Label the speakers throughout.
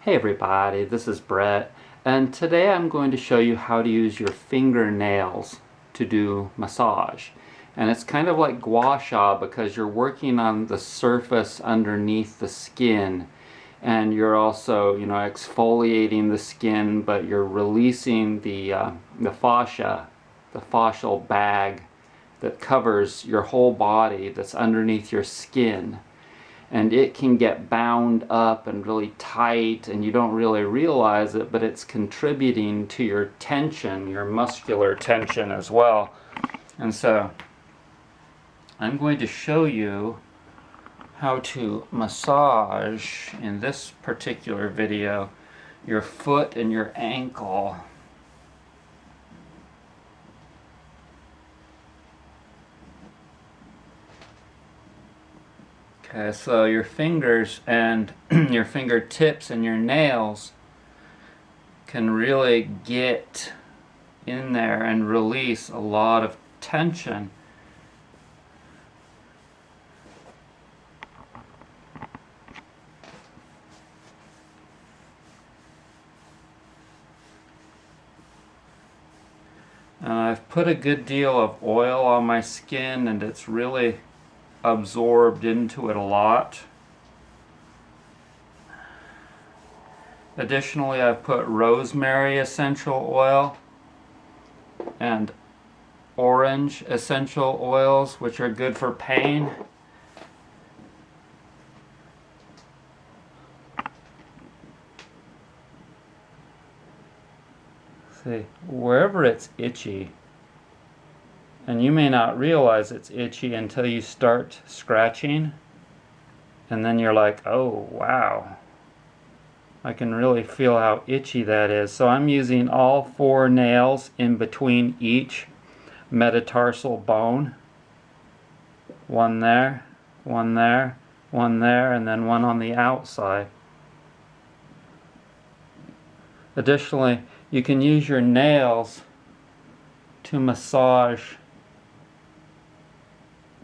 Speaker 1: Hey everybody, this is Brett, and today I'm going to show you how to use your fingernails to do massage. And it's kind of like gua sha because you're working on the surface underneath the skin, and you're also, exfoliating the skin, but you're releasing the fascia, the fascial bag that covers your whole body that's underneath your skin. And it can get bound up and really tight and you don't really realize it, but it's contributing to your tension, your muscular tension as well. And so I'm going to show you how to massage, in this particular video, your foot and your ankle. Okay, so your fingers and your fingertips and your nails can really get in there and release a lot of tension. And I've put a good deal of oil on my skin and it's really absorbed into it a lot. Additionally, I've put rosemary essential oil and orange essential oils, which are good for pain. See, wherever it's itchy, and you may not realize it's itchy until you start scratching, and then you're like, oh wow, I can really feel how itchy that is. So I'm using all 4 nails in between each metatarsal bone. One there, one there, one there, and then one on the outside. Additionally, you can use your nails to massage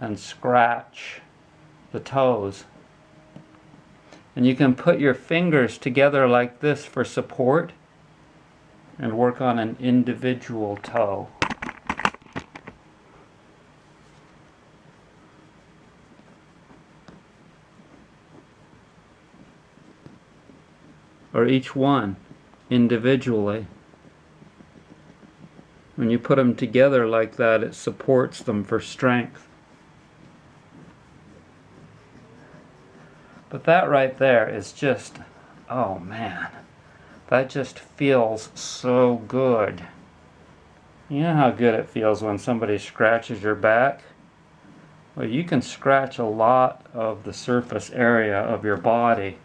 Speaker 1: and scratch the toes. And you can put your fingers together like this for support and work on an individual toe. Or each one individually. When you put them together like that, it supports them for strength. But that right there is just, oh man, that just feels so good. You know how good it feels when somebody scratches your back? Well, you can scratch a lot of the surface area of your body.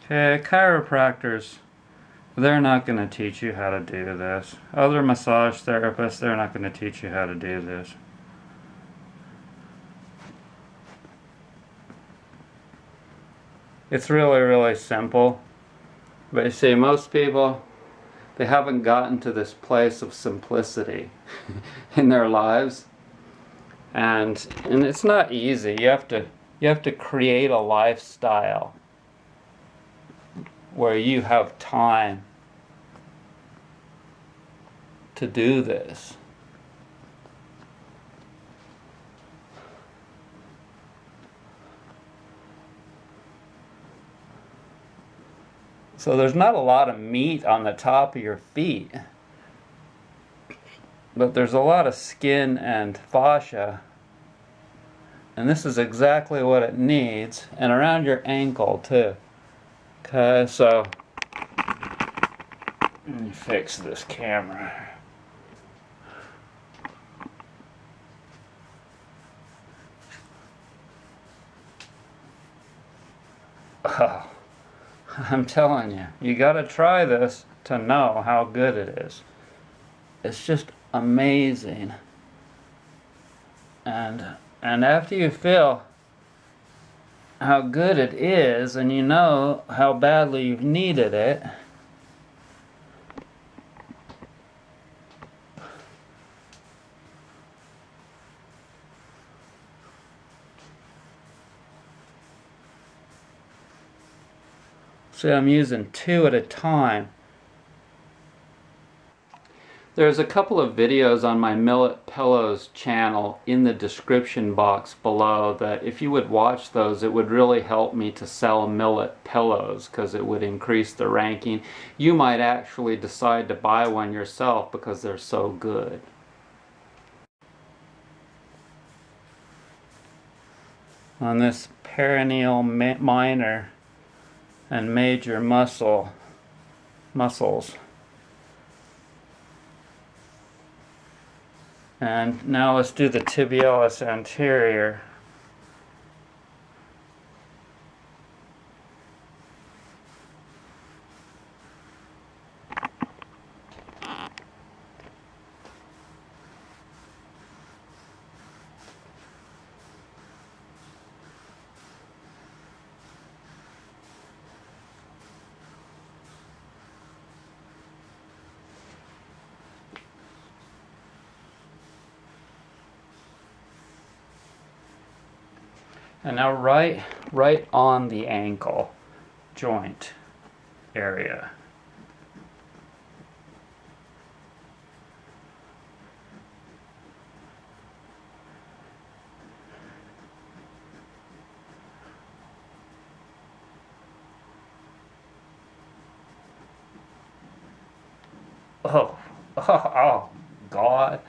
Speaker 1: Okay, chiropractors, they're not going to teach you how to do this. Other massage therapists, they're not going to teach you how to do this. It's really, really simple. But you see, most people, they haven't gotten to this place of simplicity in their lives. And it's not easy. You have to create a lifestyle where you have time to do this. So there's not a lot of meat on the top of your feet, but there's a lot of skin and fascia, and this is exactly what it needs, and around your ankle too. Okay, so let me fix this camera. Oh, I'm telling you, you gotta try this to know how good it is. It's just amazing. And after you feel how good it is and you know how badly you've needed it, See, I'm using 2 at a time. There's a couple of videos on my Millet Pillows channel in the description box below that if you would watch those, it would really help me to sell Millet pillows because it would increase the ranking. You might actually decide to buy one yourself because they're so good. On this perineal minor and major muscles. And now let's do the tibialis anterior. And now right on the ankle joint area. Oh, God.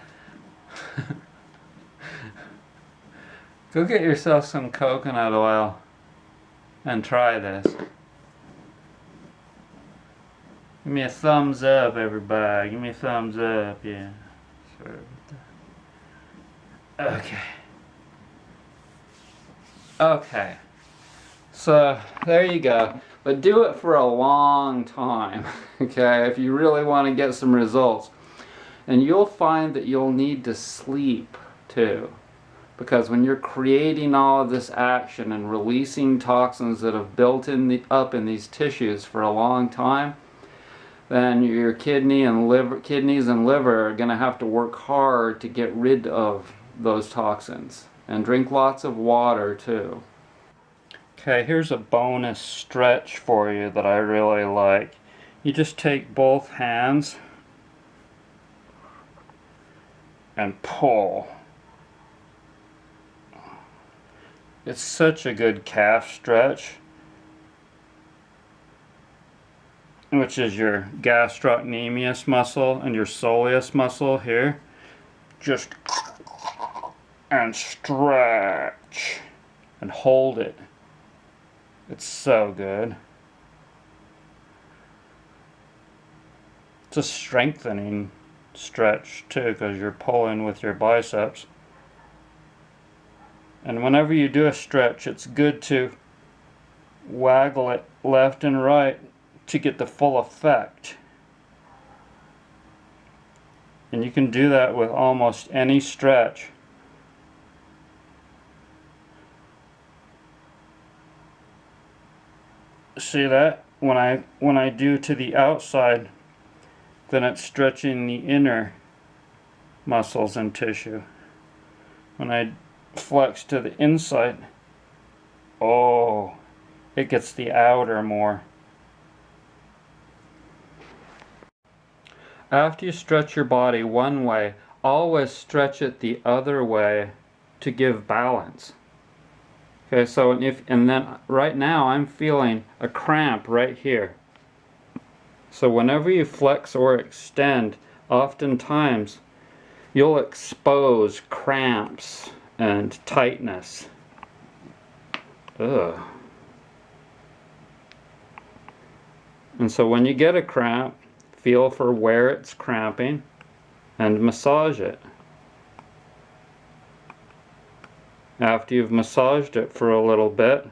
Speaker 1: Go get yourself some coconut oil and try this. Give me a thumbs up, everybody. Give me a thumbs up, yeah. Okay. Okay. So, there you go. But do it for a long time, okay, if you really want to get some results. And you'll find that you'll need to sleep, too. Because when you're creating all of this action and releasing toxins that have built up in these tissues for a long time, then your kidneys and liver are going to have to work hard to get rid of those toxins. And drink lots of water too. Okay, here's a bonus stretch for you that I really like. You just take both hands and pull. It's such a good calf stretch, which is your gastrocnemius muscle and your soleus muscle here. Just and stretch and hold it. It's so good. It's a strengthening stretch too because you're pulling with your biceps. And whenever you do a stretch, it's good to waggle it left and right to get the full effect. And you can do that with almost any stretch. See that? When I do to the outside, then it's stretching the inner muscles and tissue. When I flex to the inside, oh, it gets the outer more. After you stretch your body one way, always stretch it the other way to give balance. Okay, so and then right now I'm feeling a cramp right here. So whenever you flex or extend, oftentimes you'll expose cramps and tightness. Ugh. And so when you get a cramp, feel for where it's cramping and massage it. After you've massaged it for a little bit,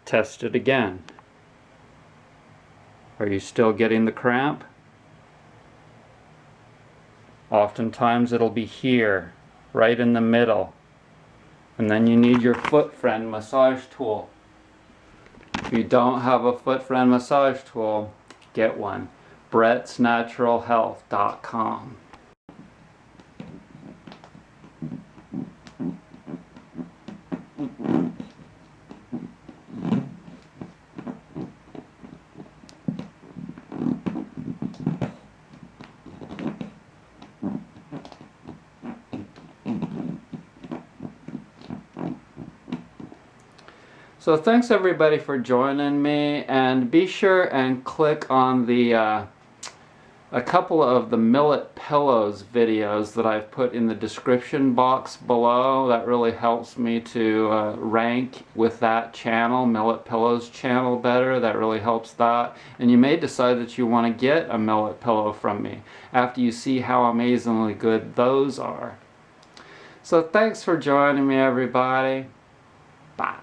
Speaker 1: test it again. Are you still getting the cramp? Oftentimes it'll be here, right in the middle. And then you need your foot friend massage tool. If you don't have a foot friend massage tool, get one. BrettsNaturalHealth.com. So thanks everybody for joining me, and be sure and click on the a couple of the Millet Pillows videos that I've put in the description box below. That really helps me to rank with that channel, Millet Pillows channel, better. That really helps that. And you may decide that you want to get a Millet pillow from me after you see how amazingly good those are. So thanks for joining me, everybody. Bye.